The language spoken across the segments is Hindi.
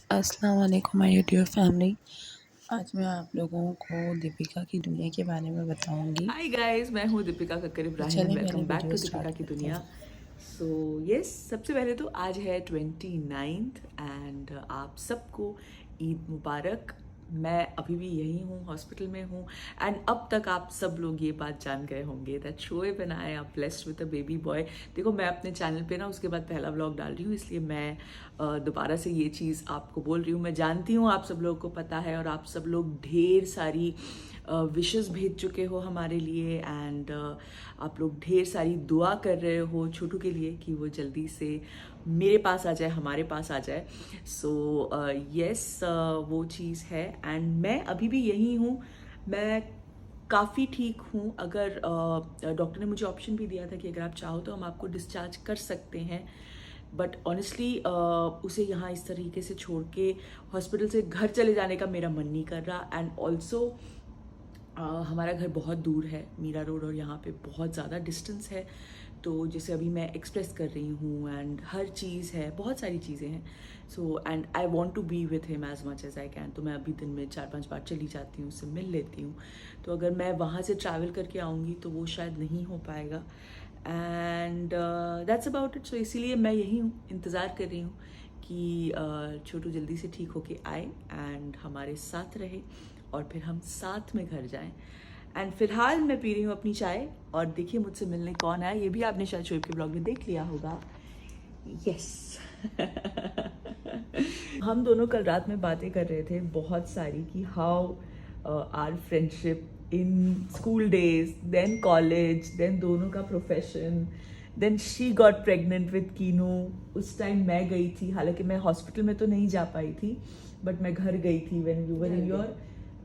अस्सलाम वालेकुम माय यूट्यूब फैमिली। आज मैं आप लोगों को दीपिका की दुनिया के बारे में बताऊंगी। हाय गाइस, मैं हूँ दीपिका कक्कर तो इब्राहिम एंड चलिए पहले welcome back video to start Deepika की करते दुनिया। हैं। सो यस, सबसे पहले तो आज है 29th एंड आप सबको ईद मुबारक। मैं अभी भी यही हूँ, हॉस्पिटल में हूँ। एंड अब तक आप सब लोग ये बात जान गए होंगे that Shoaib and I R blessed with a baby boy. देखो, मैं अपने चैनल पे ना उसके बाद पहला व्लॉग डाल रही हूँ, इसलिए मैं दोबारा से ये चीज़ आपको बोल रही हूँ। मैं जानती हूँ आप सब लोगों को पता है और आप सब लोग ढेर सारी विशेस भेज चुके हो हमारे लिए एंड आप लोग ढेर सारी दुआ कर रहे हो छोटू के लिए कि वो जल्दी से मेरे पास आ जाए, हमारे पास आ जाए। सो यस, वो चीज़ है एंड मैं अभी भी यही हूँ। मैं काफ़ी ठीक हूँ। अगर डॉक्टर ने मुझे ऑप्शन भी दिया था कि अगर आप चाहो तो हम आपको डिस्चार्ज कर सकते हैं, बट ऑनेस्टली उसे यहाँ इस तरीके से छोड़ के हॉस्पिटल से घर चले जाने का मेरा मन नहीं कर रहा। एंड ऑल्सो हमारा घर बहुत दूर है, मीरा रोड, और यहाँ पे बहुत ज़्यादा डिस्टेंस है। तो जैसे अभी मैं एक्सप्रेस कर रही हूँ एंड हर चीज़ है, बहुत सारी चीज़ें हैं। So and I want to be with him as much as I can. तो मैं अभी दिन में 4-5 बार चली जाती हूँ, उससे मिल लेती हूँ। तो अगर मैं वहाँ से ट्रैवल करके आऊँगी तो वो शायद नहीं हो पाएगा एंड दैट्स अबाउट इट। सो इसीलिए मैं यही हूँ, इंतज़ार कर रही हूँ कि छोटू जल्दी से ठीक होके आए एंड हमारे साथ रहे और फिर हम साथ में घर जाएं। एंड फिलहाल मैं पी रही हूँ अपनी चाय और देखिए मुझसे मिलने कौन आया। ये भी आपने शायद शोएब के ब्लॉग में देख लिया होगा। यस हम दोनों कल रात में बातें कर रहे थे बहुत सारी कि how are friendship in school days, then college, then दोनों का profession, then she got pregnant with Keenu. उस टाइम मैं गई थी, हालांकि मैं हॉस्पिटल में तो नहीं जा पाई थी, बट मैं घर गई थी when you were in your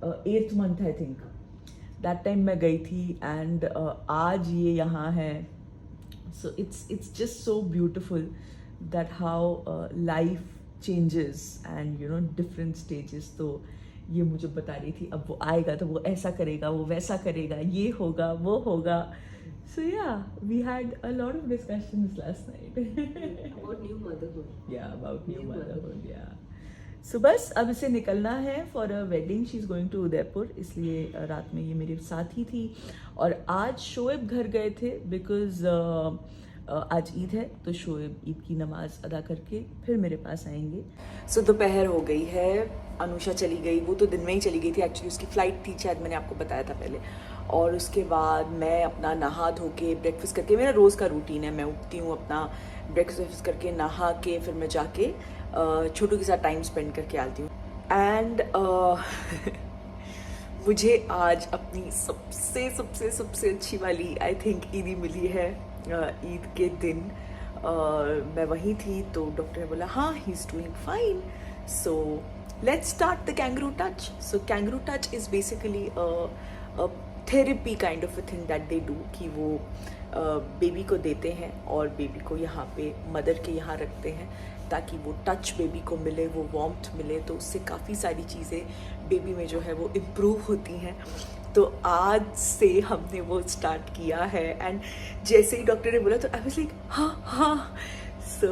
8th month I think. That time मैं गई थी एंड आज ये यहाँ है। So it's just so beautiful that how life changes and you know different stages. तो ये मुझे बता रही थी अब वो आएगा तो वो ऐसा करेगा, वो वैसा करेगा, ये होगा, वो होगा। So yeah, we had a lot of discussions last night. About new motherhood. Yeah, about new New motherhood, yeah. So बस अब इसे निकलना है for a wedding. She is going to Udaipur, इसलिए रात में ये मेरे साथ ही थी। और आज शोएब घर गए थे बिकॉज आज ईद है, तो शोएब ईद की नमाज अदा करके फिर मेरे पास आएंगे। सो दोपहर हो गई है, अनुषा चली गई। वो तो दिन में ही चली गई थी, एक्चुअली उसकी फ़्लाइट थी, शायद मैंने आपको बताया था पहले। और उसके बाद मैं अपना नहा धो के ब्रेकफास्ट करके, मेरा रोज़ का रूटीन है, मैं उठती हूँ, अपना ब्रेकफास्ट करके नहा के फिर मैं जाके छोटू के साथ टाइम स्पेंड करके आती हूँ। एंड मुझे आज अपनी सबसे सबसे सबसे अच्छी वाली आई थिंक ईदी मिली है। ईद के दिन मैं वहीं थी तो डॉक्टर ने बोला हाँ he is doing fine, so let's start the kangaroo touch. So kangaroo touch is basically therapy kind of a thing that they do कि वो बेबी को देते हैं और बेबी को यहाँ पे मदर के यहाँ रखते हैं ताकि वो टच बेबी को मिले, वो वार्मथ मिले। तो उससे काफ़ी सारी चीज़ें बेबी में जो है वो इम्प्रूव होती हैं। तो आज से हमने वो स्टार्ट किया है एंड जैसे ही डॉक्टर ने बोला तो आई वाज लाइक हाँ हाँ। सो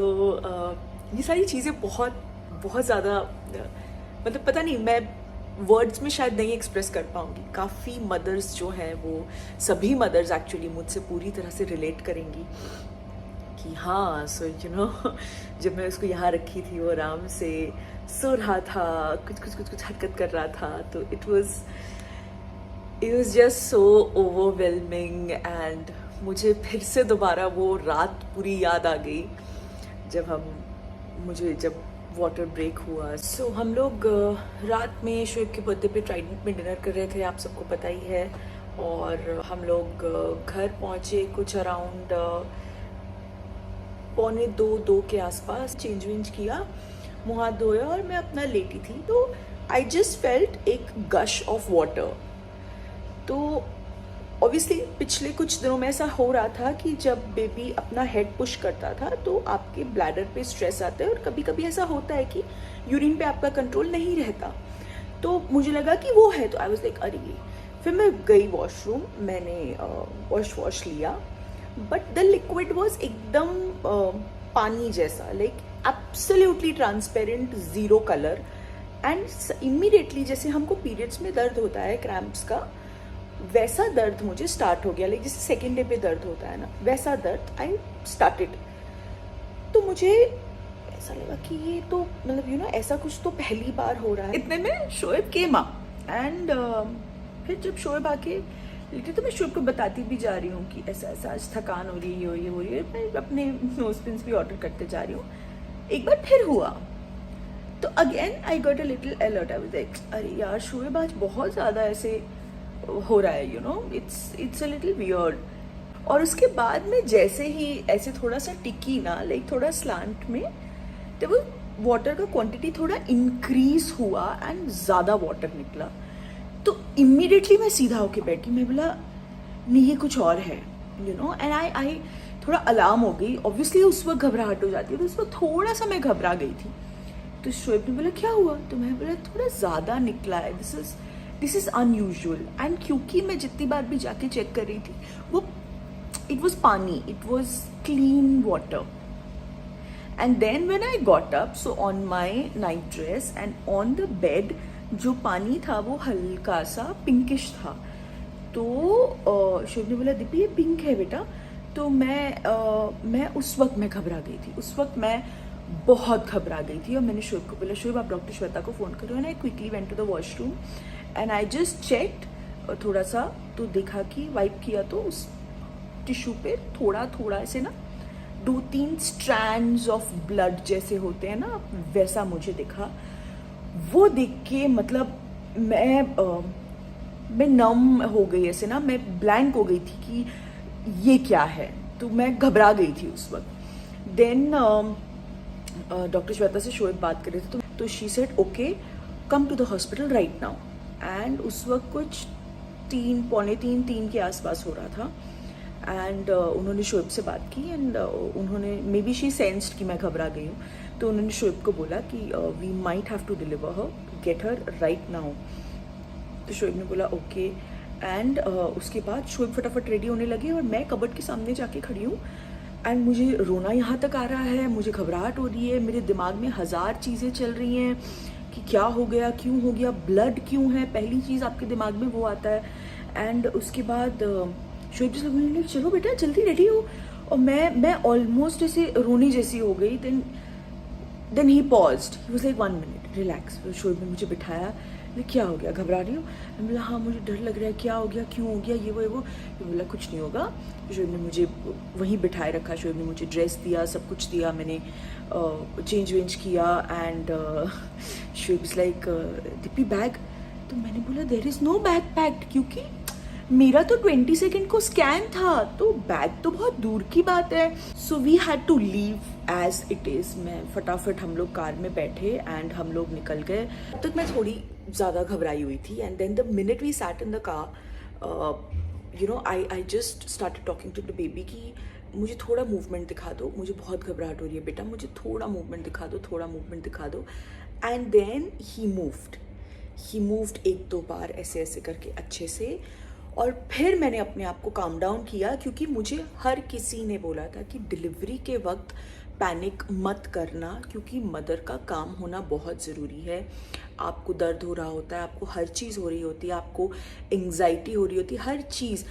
ये सारी चीज़ें बहुत बहुत ज़्यादा मतलब पता नहीं, मैं वर्ड्स में शायद नहीं एक्सप्रेस कर पाऊँगी। काफ़ी मदर्स जो हैं, वो सभी मदर्स एक्चुअली मुझसे पूरी तरह से रिलेट करेंगी कि हाँ। सो यू नो जब मैं उसको यहाँ रखी थी वो आराम से सो रहा था, कुछ हरकत कर रहा था, तो it was just so overwhelming. And मुझे फिर से दोबारा वो रात पूरी याद आ गई जब वाटर ब्रेक हुआ। सो हम लोग रात में शोएब के बर्थडे पे ट्राइडेंट में डिनर कर रहे थे, आप सबको पता ही है। और हम लोग घर पहुँचे कुछ अराउंड 1:45-2 के आसपास। चेंज वेंज किया, मुँह हाथ धोया और मैं अपना लेटी थी तो आई जस्ट फेल्ट एक गश ऑफ वाटर। तो ऑब्वियसली पिछले कुछ दिनों में ऐसा हो रहा था कि जब बेबी अपना हेड पुश करता था तो आपके ब्लैडर पे स्ट्रेस आता है और कभी कभी ऐसा होता है कि यूरिन पे आपका कंट्रोल नहीं रहता। तो मुझे लगा कि वो है, तो आई वाज लाइक अरे। फिर मैं गई वॉशरूम, मैंने वॉश लिया, बट द लिक्विड वॉज एकदम पानी जैसा, like absolutely transparent, zero colour. And immediately जैसे हमको पीरियड्स में दर्द होता है क्रैम्प्स का, वैसा दर्द मुझे स्टार्ट हो गया। लाइक जैसे सेकेंड डे पे दर्द होता है ना, वैसा दर्द आई स्टार्टेड। तो मुझे ऐसा लगा कि ये तो मतलब ऐसा कुछ तो पहली बार हो रहा है। इतने में शोएब केम एंड फिर जब शोएब आके लेकिन तो मैं शोएब को बताती भी जा रही हूँ कि ऐसा ऐसा आज थकान हो रही है, ये हो रही है, मैं अपने नोज पिन्स भी ऑर्डर करते जा रही हूँ। एक बार फिर हुआ तो again I got a little alert. I was like अरे यार शोएब आज बहुत ज़्यादा ऐसे हो रहा है, इट्स अ लिटिल वियर्ड। और उसके बाद में जैसे ही ऐसे थोड़ा सा टिकी ना, लाइक थोड़ा स्लांट में, तो वो वाटर का क्वांटिटी थोड़ा इंक्रीज हुआ एंड ज़्यादा वाटर निकला। तो इमीडिएटली मैं सीधा होके बैठी, मैं बोला नहीं ये कुछ और है, एंड आई थोड़ा अलार्म हो गई। ऑब्वियसली उस वक्त घबराहट हो जाती है, तो उस वक्त थोड़ा सा मैं घबरा गई थी। तो शोएब ने बोला क्या हुआ, तो मैं बोला थोड़ा ज़्यादा निकला है, दिस इज़ अनयूजुअल। एंड क्योंकि मैं जितनी बार भी जाके चेक कर रही थी वो it was pani, it was clean water. And then when I got up, so on my night dress and on the bed जो पानी था वो हल्का सा पिंकिश था। तो शोएब ने बोला दीपी ये पिंक है बेटा। तो मैं उस वक्त मैं घबरा गई थी, उस वक्त मैं बहुत घबरा गई थी। और मैंने शोएब को बोला शोएब आप डॉक्टर श्वेता को फ़ोन करो। And I quickly went to the washroom and I just checked थोड़ा सा, तो देखा कि वाइप किया तो उस टिश्यू पे थोड़ा थोड़ा ऐसे ना 2-3 स्ट्रैंड्स ऑफ ब्लड जैसे होते हैं ना, वैसा मुझे दिखा। वो देख के मतलब मैं नम हो गई ऐसे ना, मैं ब्लैंक हो गई थी कि ये क्या है। तो मैं घबरा गई थी उस वक्त। देन डॉक्टर श्वेता से शोएब बात कर रहे थे, तो she said okay come to the hospital right now. And उस वक्त कुछ 3 के आसपास हो रहा था। एंड उन्होंने शोएब से बात की एंड उन्होंने मे बी शी सेंस्ड कि मैं घबरा गई हूँ, तो उन्होंने शोएब को बोला कि we might have to deliver her, get her right now. तो शोएब ने बोला ओके। एंड उसके बाद शोएब फटाफट रेडी होने लगे और मैं कबर्ड के सामने जाके खड़ी हूँ। एंड मुझे रोना यहाँ तक आ रहा है, मुझे घबराहट हो रही है, मेरे दिमाग में 1000 चीज़ें चल रही हैं कि क्या हो गया, क्यों हो गया, ब्लड क्यों है, पहली चीज़ आपके दिमाग में वो आता है। एंड उसके बाद शोएब जी बोले चलो बेटा जल्दी रेडी हो। और मैं ऑलमोस्ट ऐसे रोनी जैसी हो गई। Then he paused, he was like 1 minute relax. फिर शोएब ने मुझे बिठाया, क्या हो गया, घबरा रही हो? मैं बोला हाँ मुझे डर लग रहा है, क्या हो गया, क्यों हो गया, ये वो। ये बोला कुछ नहीं होगा। शोएब ने मुझे वहीं बिठाए रखा, शोएब ने मुझे ड्रेस दिया, सब कुछ दिया, मैंने चेंज वेंज किया। And Shoaib is like Deepi bag. तो मैंने बोला there is no bag packed, क्योंकि मेरा तो 20 सेकेंड को स्कैन था, तो बैग तो बहुत दूर की बात है। So we had to leave as it is. मैं फटाफट हम लोग कार में बैठे एंड हम लोग निकल गए। तब तक मैं थोड़ी ज़्यादा घबराई हुई थी। And then the minute we sat in the car, I just started talking to the baby कि मुझे थोड़ा मूवमेंट दिखा दो, मुझे बहुत घबराहट हो रही है बेटा, मुझे थोड़ा मूवमेंट दिखा दो, थोड़ा मूवमेंट दिखा दो। एंड देन ही मूव्ड 1-2 बार ऐसे ऐसे करके अच्छे से। और फिर मैंने अपने आप को काम डाउन किया, क्योंकि मुझे हर किसी ने बोला था कि डिलीवरी के वक्त पैनिक मत करना, क्योंकि मदर का काम होना बहुत ज़रूरी है। आपको दर्द हो रहा होता है, आपको हर चीज़ हो रही होती है, आपको एंग्जाइटी हो रही होती है, हर चीज़,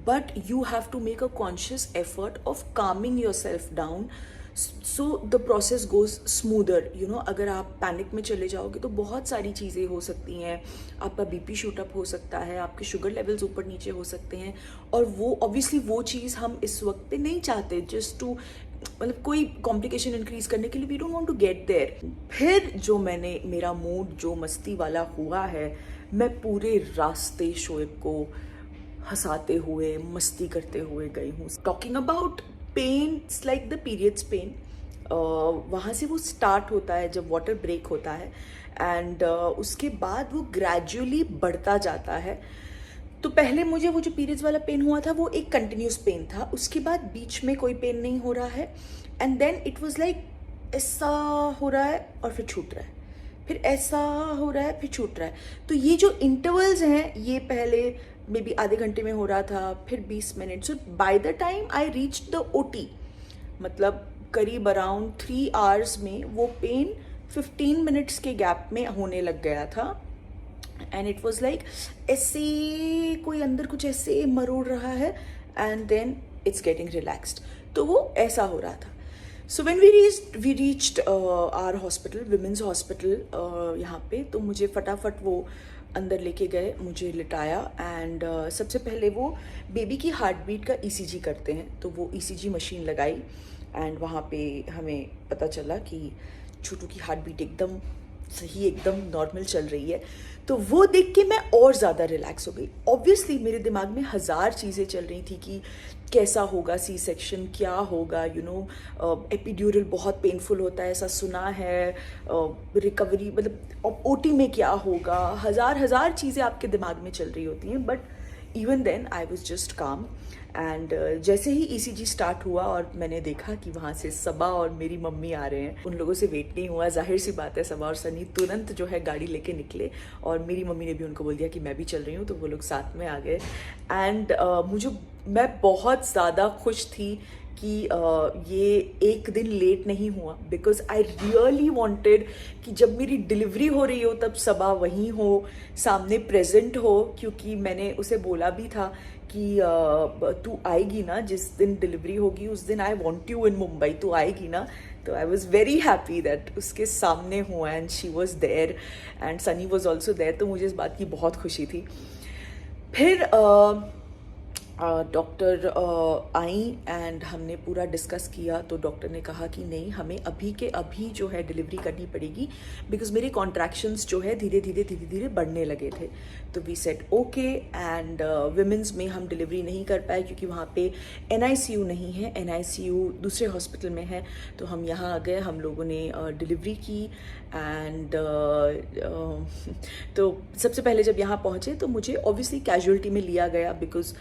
but you have to make a conscious effort of calming yourself down so the process goes smoother. अगर आप पैनिक में चले जाओगे तो बहुत सारी चीज़ें हो सकती हैं। आपका बीपी शूट अप हो सकता है, आपके शुगर लेवल्स ऊपर नीचे हो सकते हैं, और वो ऑब्वियसली वो चीज़ हम इस वक्त पे नहीं चाहते, जस्ट टू मतलब कोई कॉम्प्लिकेशन इंक्रीज करने के लिए we don't want to get there. फिर जो मेरा मूड जो मस्ती वाला हुआ है, मैं पूरे रास्ते शोएब को हंसाते हुए मस्ती करते हुए गई हूँ। Talking about pain, it's like the periods pain. वहाँ से वो स्टार्ट होता है जब वाटर ब्रेक होता है, एंड उसके बाद वो ग्रेजुअली बढ़ता जाता है। तो पहले मुझे वो जो पीरियड्स वाला पेन हुआ था वो एक कंटिन्यूस पेन था, उसके बाद बीच में कोई पेन नहीं हो रहा है, and then it was like ऐसा हो रहा है और फिर छूट रहा है, फिर ऐसा हो रहा है फिर छूट रहा है। तो ये जो इंटरवल्स हैं, ये पहले मे बी आधे घंटे में हो रहा था, फिर 20 minute. So by the time I reach the OT, मतलब करीब अराउंड 3 आवर्स में वो पेन 15 मिनट्स के गैप में होने लग गया था. एंड इट वॉज लाइक ऐसे कोई अंदर कुछ ऐसे मरोड़ रहा है and then it's getting relaxed. तो वो ऐसा हो रहा था. So when we reached our hospital, women's hospital यहाँ पे, तो मुझे फटाफट वो अंदर लेके गए, मुझे लिटाया एंड सबसे पहले वो बेबी की हार्ट बीट का ECG करते हैं. तो वो ECG मशीन लगाई एंड वहाँ पे हमें पता चला कि छोटू की हार्ट बीट एकदम सही, एकदम नॉर्मल चल रही है. तो वो देख के मैं और ज़्यादा रिलैक्स हो गई. ऑब्वियसली मेरे दिमाग में 1000 चीज़ें चल रही थी कि कैसा होगा C सेक्शन, क्या होगा, एपिड्यूरल बहुत पेनफुल होता है ऐसा सुना है, रिकवरी मतलब OT में क्या होगा, हज़ार चीज़ें आपके दिमाग में चल रही होती हैं. But even then I was just calm. And जैसे ही ECG स्टार्ट हुआ और मैंने देखा कि वहाँ से सबा और मेरी मम्मी आ रहे हैं, उन लोगों से वेट नहीं हुआ. जाहिर सी बात है, सबा और सनी तुरंत जो है गाड़ी लेके निकले और मेरी मम्मी ने भी उनको बोल दिया कि मैं भी चल रही हूँ. तो वो लोग साथ में आ गए. एंड मैं बहुत ज़्यादा खुश थी कि ये एक दिन लेट नहीं हुआ, बिकॉज आई रियली वॉन्टेड कि जब मेरी डिलीवरी हो रही हो तब सबा वहीं हो, सामने प्रेजेंट हो. क्योंकि मैंने उसे बोला भी था कि तू आएगी ना जिस दिन डिलीवरी होगी, उस दिन I want you in Mumbai, तू आएगी ना. तो I was very happy that उसके सामने हुआ and she was there and Sunny was also there. तो मुझे इस बात की बहुत खुशी थी. फिर डॉक्टर आई एंड हमने पूरा डिस्कस किया. तो डॉक्टर ने कहा कि नहीं, हमें अभी के अभी जो है डिलीवरी करनी पड़ेगी, बिकॉज मेरे कॉन्ट्रैक्शंस जो है धीरे धीरे बढ़ने लगे थे. तो we said okay. And women's में हम डिलीवरी नहीं कर पाए क्योंकि वहाँ पे NICU नहीं है, NICU दूसरे हॉस्पिटल में है. तो हम यहाँ आ गए, हम लोगों ने डिलीवरी की. एंड तो सबसे पहले जब यहाँ पहुँचे तो मुझे ऑब्वियसली कैजुअल्टी में लिया गया, बिकॉज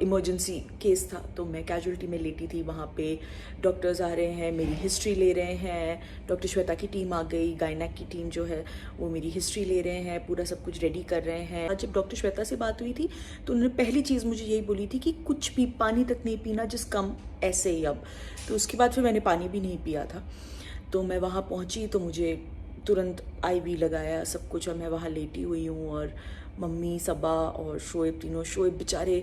इमरजेंसी केस था. तो मैं कैजुअल्टी में लेटी थी. वहाँ पे डॉक्टर्स आ रहे हैं, मेरी हिस्ट्री ले रहे हैं. डॉक्टर श्वेता की टीम आ गई, गायनेक की टीम जो है वो मेरी हिस्ट्री ले रहे हैं, पूरा सब कुछ रेडी कर रहे हैं. जब डॉक्टर श्वेता से बात हुई थी तो उन्होंने पहली चीज़ मुझे यही बोली थी कि कुछ भी पानी तक नहीं पीना, जिस कम ऐसे ही अब. तो उसके बाद फिर मैंने पानी भी नहीं पिया था. तो मैं वहाँ पहुँची तो मुझे तुरंत IV लगाया सब कुछ, और मैं वहाँ लेटी हुई हूँ. और मम्मी, सबा और शोएब, तीनों, शोएब बेचारे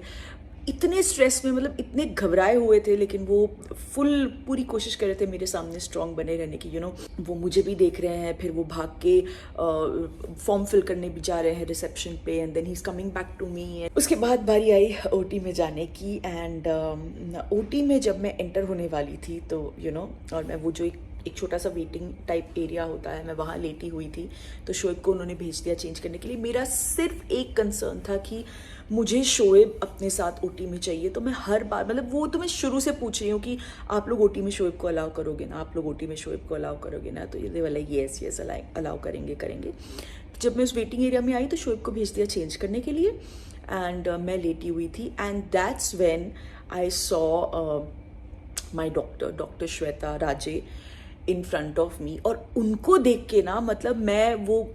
इतने स्ट्रेस में, मतलब इतने घबराए हुए थे, लेकिन वो पूरी कोशिश कर रहे थे मेरे सामने स्ट्रांग बने रहने की. वो मुझे भी देख रहे हैं. फिर वो भाग के फॉर्म फिल करने भी जा रहे हैं रिसेप्शन पे. And then he is coming back to me. उसके बाद बारी आई OT में जाने की. एंड OT में जब मैं एंटर होने वाली थी तो और मैं वो जो एक छोटा सा वेटिंग टाइप एरिया होता है, मैं वहाँ लेटी हुई थी. तो शोएब को उन्होंने भेज दिया चेंज करने के लिए. मेरा सिर्फ एक कंसर्न था कि मुझे शोएब अपने साथ OT में चाहिए. तो मैं हर बार, मतलब वो तो मैं शुरू से पूछ रही हूँ कि आप लोग OT में शोएब को अलाउ करोगे ना, आप लोग OT में शोएब को अलाउ करोगे ना. तो ये वाला येस अलाउ करेंगे. जब मैं उस वेटिंग एरिया में आई तो शोएब को भेज दिया चेंज करने के लिए. एंड मैं लेटी हुई थी. And that's when I saw my doctor Shweta Raje in front of me. और उनको देख के ना, मतलब मैं वो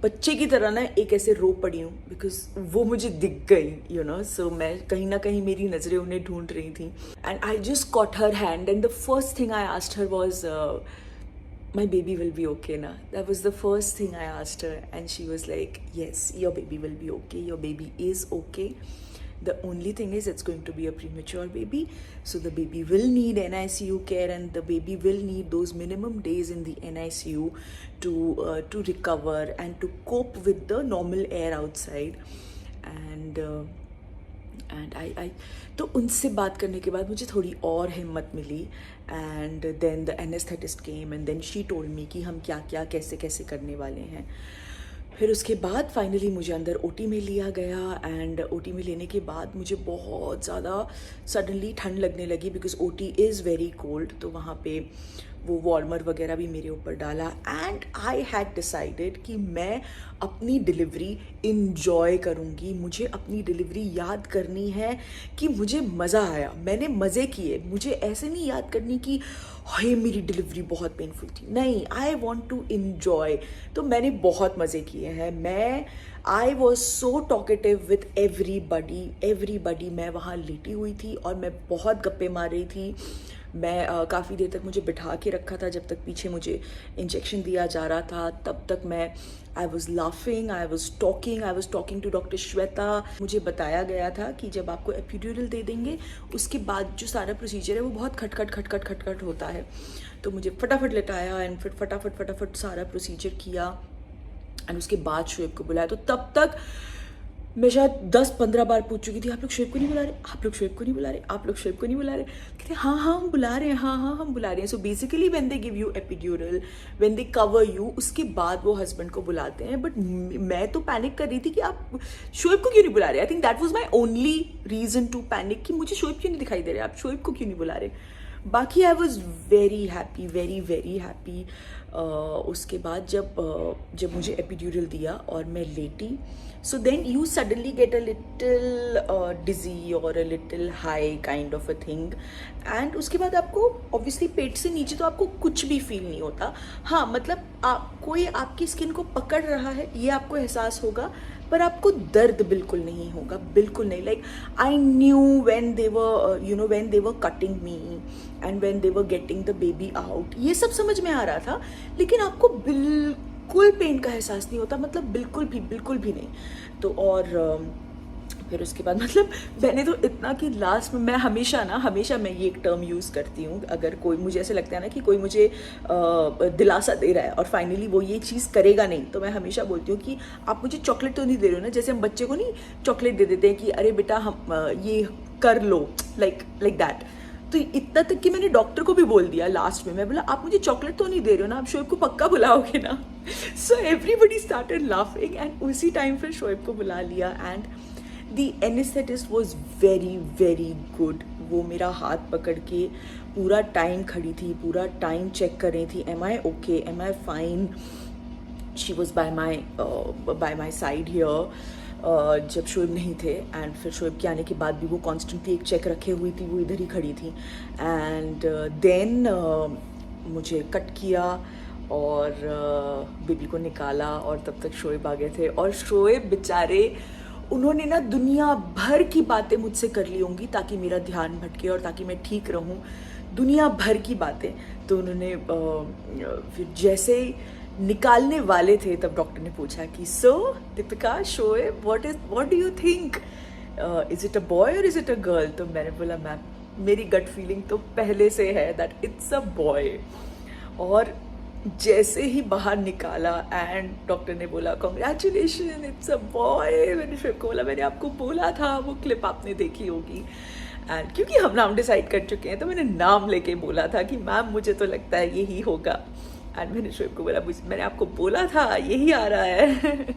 बच्चे की तरह ना एक ऐसे रो पड़ी हूँ, बिकॉज वो मुझे दिख गई. सो मैं कहीं ना कहीं, मेरी नज़रें उन्हें ढूंढ रही थी. And I just caught her hand and the first thing I asked her was, my baby will be okay na. That was the first thing I asked her, and she was like, yes, your baby will be okay, your baby is okay. The only thing is it's going to be a premature baby, so the baby will need NICU care, and the baby will need those minimum days in the NICU to recover and to cope with the normal air outside. And I तो उनसे बात करने के बाद मुझे थोड़ी और हिम्मत मिली. And then the anaesthetist came and then she told me कि हम क्या क्या कैसे कैसे करने वाले हैं. फिर उसके बाद फाइनली मुझे अंदर OT में लिया गया. एंड OT में लेने के बाद मुझे बहुत ज़्यादा सडनली ठंड लगने लगी, because OT is very cold. तो वहाँ पे वो वार्मर वगैरह भी मेरे ऊपर डाला. एंड आई हैड डिसाइडेड कि मैं अपनी डिलीवरी इन्जॉय करूँगी. मुझे अपनी डिलीवरी याद करनी है कि मुझे मज़ा आया, मैंने मज़े किए. मुझे ऐसे नहीं याद करनी कि हाय मेरी डिलीवरी बहुत पेनफुल थी. नहीं, आई वॉन्ट टू इन्जॉय. तो मैंने बहुत मज़े किए हैं. I was so talkative with everybody. मैं वहाँ लेटी हुई थी और मैं बहुत गप्पे मार रही थी. मैं काफ़ी देर तक मुझे बिठा के रखा था, जब तक पीछे मुझे इंजेक्शन दिया जा रहा था तब तक मैं I was laughing, I was talking to doctor Shweta. मुझे बताया गया था कि जब आपको एपिड्यूरल दे देंगे उसके बाद जो सारा प्रोसीजर है वो बहुत खटखट होता है। तो मुझे फटाफट लेटाया एंड फिर फटाफट सारा प्रोसीजर किया एंड उसके बाद शोएब को बुलाया। तो तब तक मैं शायद 10-15 बार पूछ चुकी थी, आप लोग शोएब को नहीं बुला रहे, आप लोग शोएब को नहीं बुला रहे, आप लोग शोएब को नहीं बुला रहे। कहते हाँ हम बुला रहे हैं, हाँ हम बुला रहे हैं। So basically when they give you epidural, when they cover you, उसके बाद वो हस्बैंड को बुलाते हैं। बट मैं तो पैनिक कर रही थी कि आप शोएब को क्यों नहीं बुला रहे। I think that was my only reason to panic कि मुझे शोएब क्यों नहीं दिखाई दे रहे, आप शोएब को क्यों नहीं बुला रहे। बाकी आई was very happy, very happy. उसके बाद जब मुझे एपिड्यूरल दिया और मैं लेटी, so then you suddenly get a little dizzy or a little high kind of a thing and उसके बाद आपको obviously पेट से नीचे तो आपको कुछ भी फील नहीं होता। हाँ मतलब कोई आपकी स्किन को पकड़ रहा है ये आपको एहसास होगा, पर आपको दर्द बिल्कुल नहीं होगा, बिल्कुल नहीं। Like I knew when they were cutting me and when they were getting the baby out, ये सब समझ में आ रहा था, लेकिन आपको बिल्कुल पेन का एहसास नहीं होता, मतलब बिल्कुल भी नहीं। तो और फिर उसके बाद मतलब मैंने तो इतना कि लास्ट में मैं हमेशा मैं ये एक टर्म यूज़ करती हूँ, अगर कोई मुझे ऐसे लगता है ना कि कोई मुझे दिलासा दे रहा है और फाइनली वो ये चीज़ करेगा नहीं, तो मैं हमेशा बोलती हूँ कि आप मुझे चॉकलेट तो नहीं दे रहे हो ना। जैसे हम बच्चे को नहीं चॉकलेट दे देते हैं कि अरे बेटा हम ये कर लो, लाइक दैट। तो इतना तक कि मैंने डॉक्टर को भी बोल दिया लास्ट में, मैं बोला आप मुझे चॉकलेट तो नहीं दे रहे हो ना, आप शोएब को पक्का बुलाओगे ना। So everybody started laughing and उसी टाइम फिर शोएब को बुला लिया and the anaesthetist was very good. वो मेरा हाथ पकड़ के पूरा टाइम खड़ी थी, पूरा टाइम चेक कर रही थी, am I okay, am I fine. She was by my side here जब शोएब नहीं थे एंड फिर शोएब के आने के बाद भी वो कॉन्स्टेंटली एक चेक रखे हुई थी, वो इधर ही खड़ी थी। एंड देन मुझे कट किया और बेबी को निकाला और तब तक शोएब आ गए थे। और शोएब बेचारे उन्होंने ना दुनिया भर की बातें मुझसे कर ली होंगी ताकि मेरा ध्यान भटके और ताकि मैं ठीक रहूं, दुनिया भर की बातें। तो उन्होंने फिर जैसे निकालने वाले थे तब डॉक्टर ने पूछा कि so Deepika, Shoaib, what do you think, is it a boy or is it a girl. तो मैंने बोला मैम मेरी गट फीलिंग तो पहले से है दैट इट्स अ बॉय। और जैसे ही बाहर निकाला एंड डॉक्टर ने बोला कॉन्ग्रेचुलेशन इट्स अ बॉय, मैंने शोएब को बोला मैंने आपको बोला था, वो क्लिप आपने देखी होगी। एंड क्योंकि हम नाम डिसाइड कर चुके हैं तो मैंने नाम लेके बोला था कि मैम मुझे तो लगता है यही होगा। एंड मैंने शोएब को बोला मैंने आपको बोला था यही आ रहा है।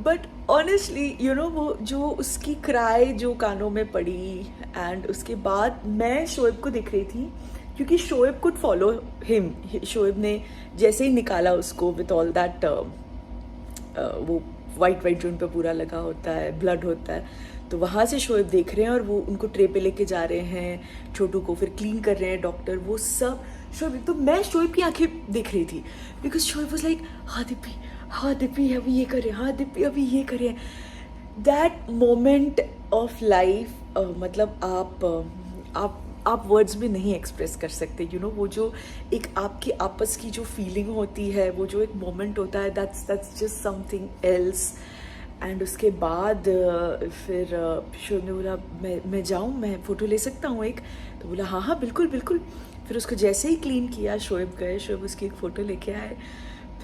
बट ऑनेस्टली वो जो उसकी क्राई जो कानों में पड़ी एंड उसके बाद मैं शोएब को दिख रही थी क्योंकि Shoaib could follow him. Shoaib ने जैसे ही निकाला उसको विथ ऑल दैट वो वाइट जो उन पर पूरा लगा होता है, ब्लड होता है, तो वहाँ से शोएब देख रहे हैं और वो उनको ट्रे पे लेके जा रहे हैं छोटू को, फिर क्लीन कर रहे हैं डॉक्टर, वो सब शोएब। तो मैं शोएब की आंखें देख रही थी बिकॉज शोएब वाज लाइक हाँ दीपी अभी ये करें, हाँ दीपी अभी ये करें। दैट मोमेंट ऑफ लाइफ मतलब आप वर्ड्स में नहीं एक्सप्रेस कर सकते। वो जो एक आपकी आपस की जो फीलिंग होती है, वो जो एक मोमेंट होता है, that's just something else. And उसके बाद फिर शोएब ने बोला मैं जाऊँ, मैं फ़ोटो ले सकता हूँ एक। तो बोला हाँ बिल्कुल। फिर उसको जैसे ही क्लीन किया शोएब गए, शोएब उसकी एक फ़ोटो लेके आए,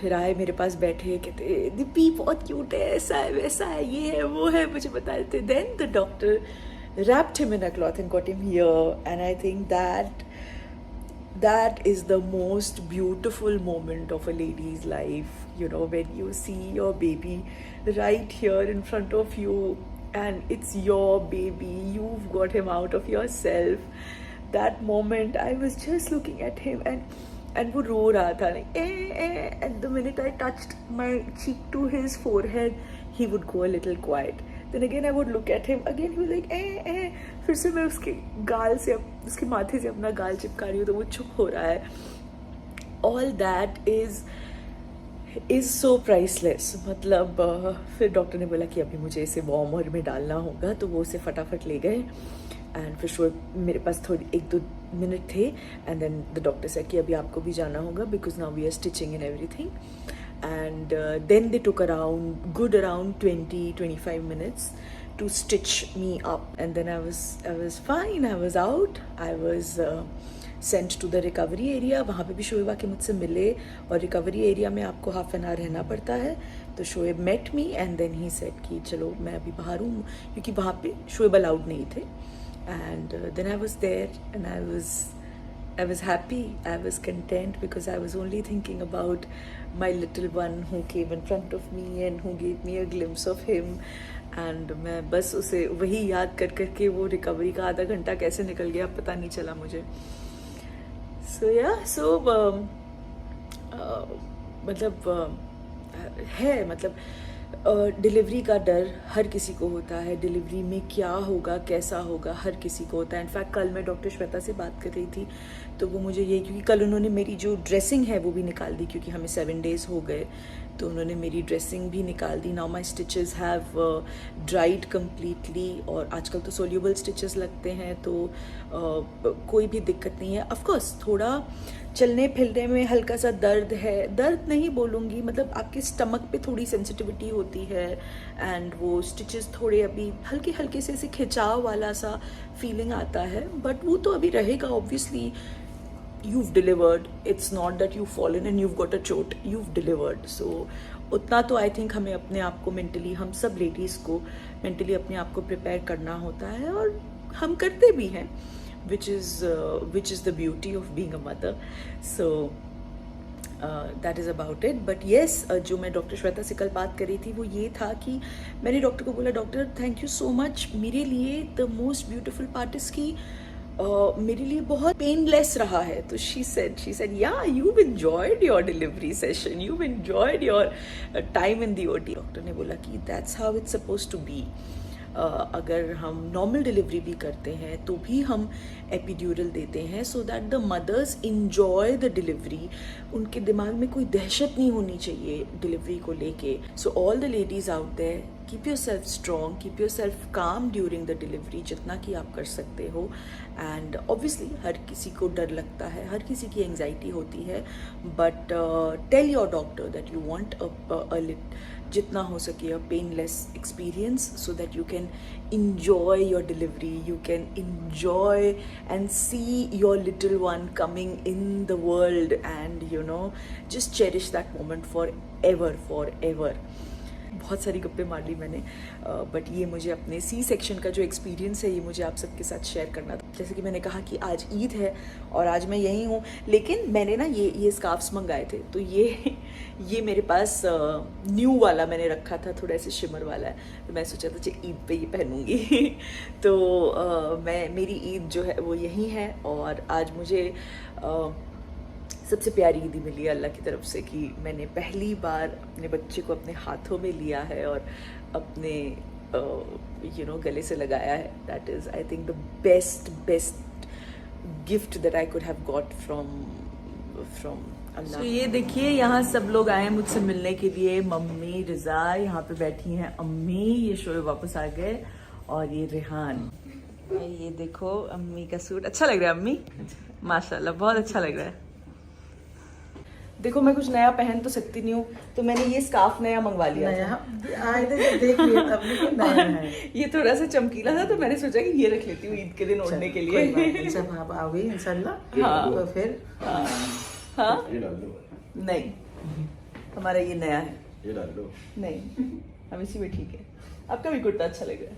फिर आए मेरे पास बैठे, कहते दीपी बहुत क्यूट है, ऐसा है वैसा है, ये है वो है, मुझे बता देते। Then the doctor wrapped him in a cloth and got him here, and I think that is the most beautiful moment of a lady's life, when you see your baby right here in front of you and it's your baby, you've got him out of yourself. That moment I was just looking at him and वो रो रहा था like and the minute I touched my cheek to his forehead he would go a little quiet. Then again I would look at him again, he was like फिर से मैं उसके गाल से उसके माथे से अपना गाल चिपका रही हूँ तो वो चुप हो रहा है। All that is so priceless। मतलब फिर डॉक्टर ने बोला कि अभी मुझे इसे वार्मर में डालना होगा, तो वो उसे फटाफट ले गए एंड फिर शोएब मेरे पास थोड़ी 1-2 मिनट थे एंड देन द डॉक्टर से कि अभी आपको भी जाना होगा because now we are stitching and everything. And then they took around 20-25 minutes to stitch me up, and then I was fine. I was out. I was sent to the recovery area. वहाँ पे भी शोएब आके मुझसे मिले और recovery area में आपको half an hour रहना पड़ता है. तो Shoaib met me and then he said कि चलो मैं अभी बाहर हूँ क्योंकि वहाँ पे शोएब अलाउड नहीं थे. And then I was there and I was happy, I was content because I was only thinking about my little one who came in front of me and who gave me a glimpse of him. And मैं बस उसे वही याद कर करके वो रिकवरी का आधा घंटा कैसे निकल गया पता नहीं चला मुझे. मतलब डिलीवरी का डर हर किसी को होता है. डिलीवरी में क्या होगा कैसा होगा हर किसी को होता है. इनफैक्ट कल मैं डॉक्टर श्वेता से बात कर रही थी तो वो मुझे ये, क्योंकि कल उन्होंने मेरी जो ड्रेसिंग है वो भी निकाल दी क्योंकि हमें 7 डेज़ हो गए तो उन्होंने मेरी ड्रेसिंग भी निकाल दी. Now my stitches have dried completely और आजकल तो सोल्यूबल स्टिचेस लगते हैं तो कोई भी दिक्कत नहीं है. ऑफकोर्स थोड़ा चलने फिरने में हल्का सा दर्द है, दर्द नहीं बोलूँगी, मतलब आपके स्टमक पे थोड़ी सेंसिटिविटी होती है एंड वो स्टिचेस थोड़े अभी हल्के हल्के से ऐसे खिंचाव वाला सा फीलिंग आता है. बट वो तो अभी रहेगा obviously. You've delivered. It's not that you've fallen and you've got a chोट. You've delivered. So उतना तो आई थिंक हमें अपने आप को मेंटली, हम सब लेडीज़ को मेंटली अपने आप को प्रिपेयर करना होता है और हम करते भी हैं, which is the beauty of being a mother. So that is about it. But yes, जो मैं डॉक्टर श्वेता से कल बात कर रही थी वो ये था कि मैंने डॉक्टर को बोला doctor thank you so much. मेरे लिए the most beautiful part is कि मेरे लिए बहुत पेनलेस रहा है. तो she said yeah, you've enjoyed your delivery session, you've enjoyed your time in the OT. Doctor ने बोला कि that's how it's supposed to be. अगर हम नॉर्मल डिलीवरी भी करते हैं तो भी हम एपिड्यूरल देते हैं so that the mothers enjoy the delivery. उनके दिमाग में कोई दहशत नहीं होनी चाहिए डिलीवरी को लेके. So all the ladies out there, keep yourself strong, keep yourself calm during the delivery जितना कि आप कर सकते हो. एंड ऑब्वियसली हर किसी को डर लगता है, हर किसी की एंग्जाइटी होती है, but tell your doctor that you want जितना हो सके a painless experience so that you can enjoy your delivery, you can enjoy and see your little one coming in the world and just cherish that moment forever. बहुत सारी गप्पे मार ली मैंने, बट ये मुझे अपने सी सेक्शन का जो एक्सपीरियंस है ये मुझे आप सबके साथ शेयर करना था. जैसे कि मैंने कहा कि आज ईद है और आज मैं यहीं हूँ, लेकिन मैंने ना ये स्कार्फ्स मंगाए थे तो ये मेरे पास न्यू वाला मैंने रखा था, थोड़ा ऐसे शिमर वाला है, तो मैं सोचा था ईद पे ये पहनूंगी. तो मेरी ईद जो है वो यहीं है और आज मुझे सबसे प्यारी ईदी मिली है अल्लाह की तरफ से कि मैंने पहली बार अपने बच्चे को अपने हाथों में लिया है और अपने गले से लगाया है. That is I think the best gift that I could have got from Allah. ये देखिए यहाँ सब लोग आए मुझसे मिलने के लिए. मम्मी रिजा यहाँ पे बैठी हैं, अम्मी, ये शोएब वापस आ गए और ये रेहान. ये देखो अम्मी का सूट अच्छा लग रहा है. अम्मी माशाल्लाह बहुत अच्छा लग रहा है. देखो मैं कुछ नया पहन तो सकती नहीं हूँ तो मैंने ये स्कार्फ नया मंगवा लिया देख लिया तब भी नया है. ये थोड़ा सा चमकीला था तो मैंने सोचा कि ये रख लेती हूँ ईद के दिन ओढ़ने के लिए. जब आप आओगे इंशाल्लाह हाँ. तो फिर हाँ नहीं हमारा ये नया है, ये डाल दो. नहीं हम इसी में ठीक है. आपका भी कुर्ता अच्छा लग रहा है.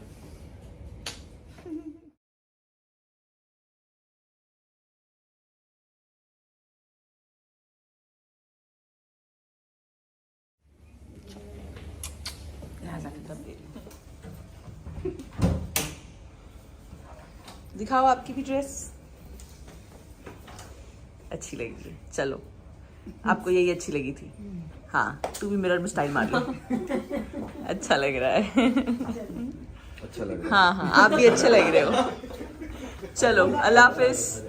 दिखाओ आपकी भी ड्रेस अच्छी लगी. चलो आपको यही अच्छी लगी थी. हाँ तू भी मिरर में स्टाइल मार लो. अच्छा लग रहा है. अच्छा लग रहा है. हाँ आप भी अच्छे लग रहे हो. चलो अल्लाह हाफिज.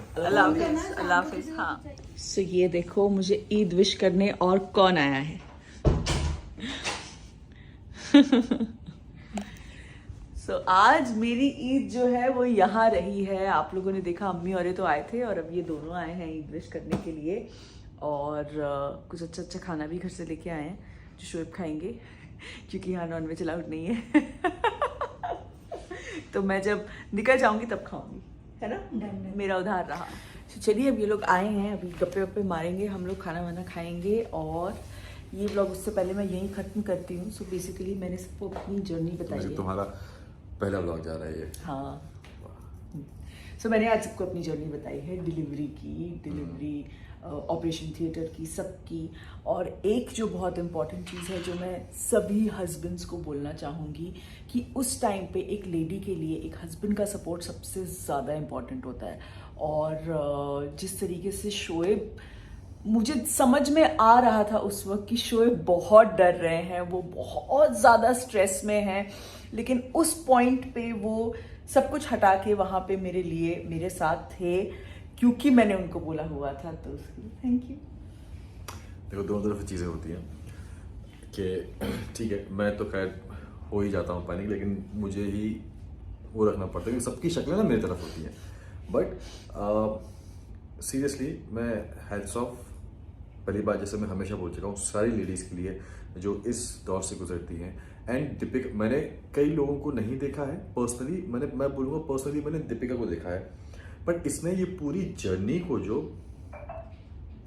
हाँ सो ये देखो मुझे ईद विश करने और कौन आया है. सो आज मेरी ईद जो है वो यहाँ रही है। आप लोगों ने देखा अम्मी और ये तो आए थे और अब ये दोनों आए हैं ईद विश करने के लिए। और कुछ अच्छा अच्छा खाना भी घर से लेके आए हैं जो शोएब खाएंगे क्योंकि यहाँ नॉन वेज अलाउड नहीं है। तो मैं जब निकल जाऊंगी तब खाऊंगी, है ना? मेरा उधार रहा। तो चलिए अब ये लोग आए हैं, अभी गप्पे वप्पे मारेंगे, हम लोग खाना वाना खाएंगे। और ये ब्लॉग उससे पहले मैं यहीं ख़त्म करती हूँ। सो बेसिकली मैंने सबको अपनी जर्नी बताई है। तुम्हारा पहला ब्लॉग जा रहा है ये। हाँ। सो मैंने आज सबको अपनी जर्नी बताई है, डिलीवरी ऑपरेशन थिएटर की, सबकी। और एक जो बहुत इम्पॉर्टेंट चीज़ है जो मैं सभी हस्बैंड्स को बोलना चाहूँगी कि उस टाइम पे एक लेडी के लिए एक हस्बैंड का सपोर्ट सबसे ज़्यादा इम्पॉर्टेंट होता है। और जिस तरीके से शोएब, मुझे समझ में आ रहा था उस वक्त कि शोएब बहुत डर रहे हैं, वो बहुत ज़्यादा स्ट्रेस में हैं, लेकिन उस पॉइंट पे वो सब कुछ हटा के वहाँ पे मेरे लिए मेरे साथ थे क्योंकि मैंने उनको बोला हुआ था। तो उसके लिए थैंक यू। देखो दोनों तरफ चीज़ें होती हैं कि ठीक है, मैं तो खैर हो ही जाता हूँ पैनिक, लेकिन मुझे ही वो रखना पड़ता है क्योंकि सबकी शक्लें ना मेरी तरफ होती हैं। बट सीरियसली मैं हैट्स ऑफ, पहली बात जैसे मैं हमेशा बोल चुका हूँ, सारी लेडीज़ के लिए जो इस दौर से गुजरती हैं। एंड दीपिका, मैंने कई लोगों को नहीं देखा है पर्सनली, मैं बोलूँगा पर्सनली मैंने दीपिका को देखा है, बट इसने ये पूरी जर्नी को जो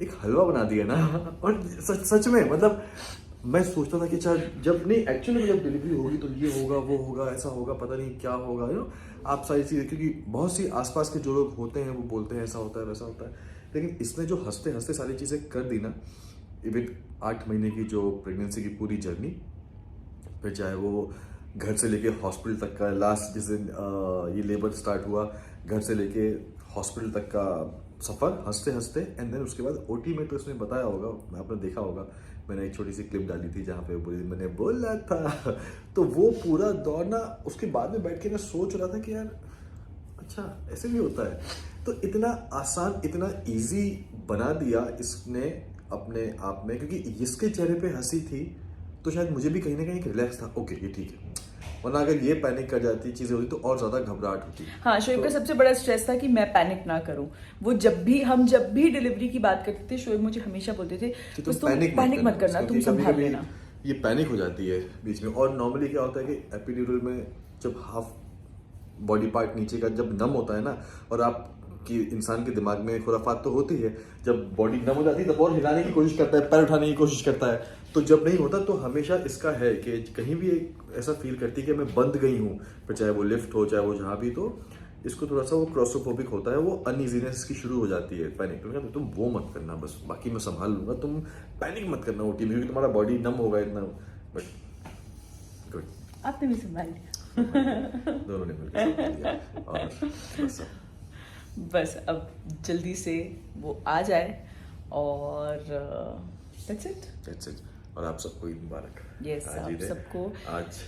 एक हलवा बना दिया ना, और सच में मतलब मैं सोचता था कि अच्छा जब नहीं एक्चुअली में जब डिलीवरी होगी तो ये होगा, वो होगा, ऐसा होगा, पता नहीं क्या होगा, आप सारी चीज़ें, क्योंकि बहुत सी आसपास के जो लोग होते हैं वो बोलते हैं ऐसा होता है वैसा होता है, लेकिन इसने जो हंसते हंसते सारी चीज़ें कर दी ना, इवन 8 महीने की जो प्रेगनेंसी की पूरी जर्नी, फिर चाहे वो घर से लेके हॉस्पिटल तक का लास्ट जिस दिन ये लेबर स्टार्ट हुआ, घर से लेके हॉस्पिटल तक का सफ़र हंसते हंसते, एंड देन उसके बाद ओटी में तो इसने बताया होगा, आपने देखा होगा, मैंने एक छोटी सी क्लिप डाली थी जहाँ पे बोली मैंने बोला था। तो वो पूरा दौर ना, उसके बाद में बैठ के मैं सोच रहा था कि यार अच्छा ऐसे भी होता है। तो इतना आसान, इतना इजी बना दिया इसने अपने आप में, क्योंकि इसके चेहरे पे हंसी थी तो शायद मुझे भी कहीं ना कहीं रिलैक्स था, ओके ये ठीक है। वरना अगर ये पैनिक कर जाती, चीजें होती तो और ज्यादा घबराहट होती। हाँ, शोएब का सबसे बड़ा स्ट्रेस था कि मैं पैनिक ना करूं। वो जब भी डिलीवरी की बात करते थे, शोएब मुझे हमेशा बोलते थे कि तुम पैनिक मत करना, तुम संभाल लेना। ये पैनिक हो जाती है बीच में। और नॉर्मली क्या होता है कि एपिड्यूरल में जब हाफ बॉडी पार्ट नीचे का जब नम होता है ना, और आप कि इंसान के दिमाग में खुराफात तो होती है, जब बॉडी नम हो जाती है तब और हिलाने की कोशिश करता है, पैर उठाने की कोशिश करता है। तो जब नहीं होता तो हमेशा इसका है कि कहीं भी ऐसा फील करती है कि मैं बंद गई हूँ, फिर चाहे वो लिफ्ट हो चाहे वो जहाँ भी, तो इसको थोड़ा सा वो क्लॉस्ट्रोफोबिक होता है, वो अनइजीनेस की शुरू हो जाती है, पैनिक। तो तुम वो मत करना, बस बाकी मैं संभाल लूंगा, तुम पैनिक मत करना ओटी में, क्योंकि तुम्हारा बॉडी नम होगा इतना। बट गुड, आपने भी संभाल लिया। दोनों ने मिलकर संभाल लिया। और बस अब जल्दी से वो आ जाए और that's it। और आप सबको ईद मुबारक। Yes, आप सबको आज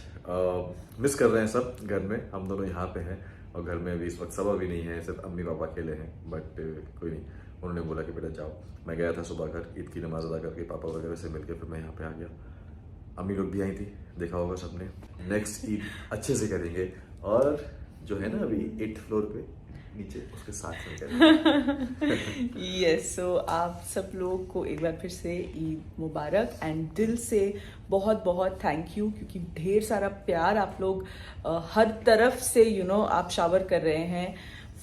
मिस कर रहे हैं सब घर में, हम दोनों यहाँ पे हैं और घर में अभी इस वक्त सब अभी नहीं है, सिर्फ अम्मी पापा अकेले हैं। बट कोई नहीं, उन्होंने बोला कि बेटा जाओ। मैं गया था सुबह घर, ईद की नमाज अदा करके पापा वगैरह से मिलकर फिर मैं यहाँ पे आ गया। अम्मी लोग भी आई थी, देखा होगा सबने। नेक्स्ट ईद अच्छे से करेंगे, और जो है ना अभी 8th फ्लोर पे नीचे, उसके साथ में करेंगे। यस, सो आप सब लोग को एक बार फिर से ईद मुबारक, एंड दिल से बहुत बहुत थैंक यू, क्योंकि ढेर सारा प्यार आप लोग हर तरफ से आप शावर कर रहे हैं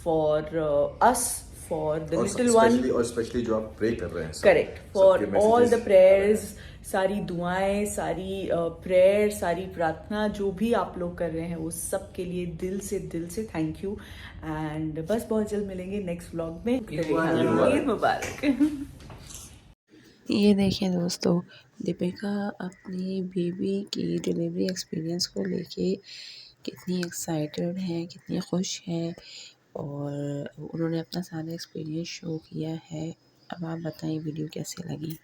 for us, for the little one, और स्पेशली जो आप प्रे कर रहे हैं। Correct, for all the prayers, सारी दुआएं, सारी प्रेयर, सारी प्रार्थना जो भी आप लोग कर रहे हैं, वो सब के लिए दिल से थैंक यू। एंड बस बहुत जल्द मिलेंगे नेक्स्ट व्लॉग में। ईद मुबारक। ये देखिए दोस्तों, दीपिका अपनी बेबी की डिलीवरी एक्सपीरियंस को लेके कितनी एक्साइटेड है, कितनी खुश है, और उन्होंने अपना सारा एक्सपीरियंस शो किया है। अब आप बताएं वीडियो कैसी लगी।